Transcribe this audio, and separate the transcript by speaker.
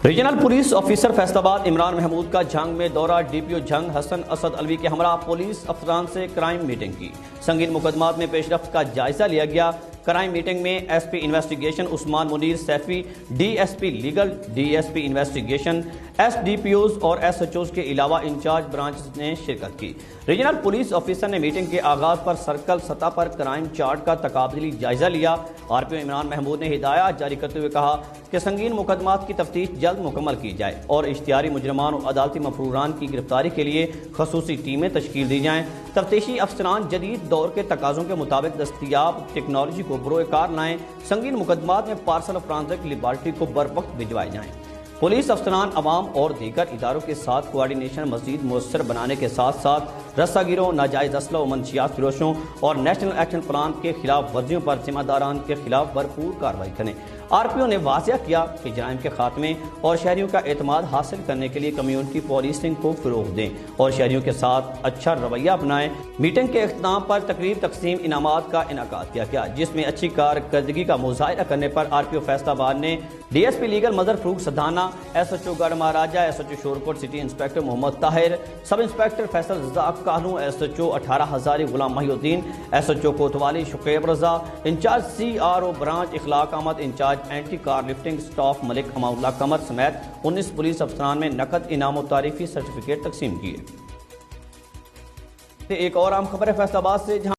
Speaker 1: Regional police officer Faisalabad Imran Mahmood کا جھنگ میں دورہ D P O Jhang Hassan Asad Alvi کے ہمراہ پولیس افسران سے کرائم میٹنگ کی۔ سنگین مقدمات میں پیش رفت کا جائزہ لیا گیا۔ کرائم میٹنگ میں S P investigation Usman Munir Saifi, D S P legal, D S P investigation, S D P Os اور ایس ایچ اوز کے علاوہ انچارج برانچ نے شرکت کی۔ ریجنل پولیس آفیسر نے میٹنگ کے آغاز پر سرکل سطح پر کرائم چارٹ کا تقابلی جائزہ لیا۔ آر پی او عمران محمود نے ہدایات جاری کرتے ہوئے کہا کہ سنگین مقدمات کی تفتیش جلد مکمل کی جائے اور اشتہاری مجرمان اور عدالتی مفروران کی گرفتاری کے لیے خصوصی ٹیمیں تشکیل دی جائیں۔ تفتیشی افسران جدید دور کے تقاضوں کے مطابق دستیاب ٹیکنالوجی کو بروئے کار لائیں۔ سنگین مقدمات میں پارسل آف فرانزک لیبارٹری کو بروقت بھجوائے جائیں۔ پولیس افسران عوام اور دیگر اداروں کے ساتھ کوارڈینیشن مزید مؤثر بنانے کے ساتھ ساتھ رسہ گیروں، ناجائز اسلحہ و منشیات فروشوں اور نیشنل ایکشن پلان کے خلاف ورزیوں پر ذمہ داران کے خلاف بھرپور کارروائی کریں۔ آر پی او نے واضح کیا کہ جرائم کے خاتمے اور شہریوں کا اعتماد حاصل کرنے کے لیے کمیونٹی پولیسنگ کو فروغ دیں اور شہریوں کے ساتھ اچھا رویہ اپنائیں۔ میٹنگ کے اختتام پر تقریب تقسیم انعامات کا انعقاد کیا گیا، جس میں اچھی کارکردگی کا مظاہرہ کرنے پر آر پی او فیصلاباد نے D S P legal Mazhar Farrukh Sidhana, S H O Garh Maharaja, S H O Shorkot city inspector Muhammad Tahir, sub inspector Faisal Razzaq Kanu, S H O 18 Hazari Ghulam Mohi Uddin, S H O Kotwali Shaqib Raza, incharge C R O branch Akhlaq Ahmad, incharge anti car lifting staff Malik Aman Ullah Qamar سمیت 19 police افسران میں نقد انعام و تعریفی certificate تقسیم کیے۔ ایک اور اہم خبر ہے فیصلاباد سے، جہاں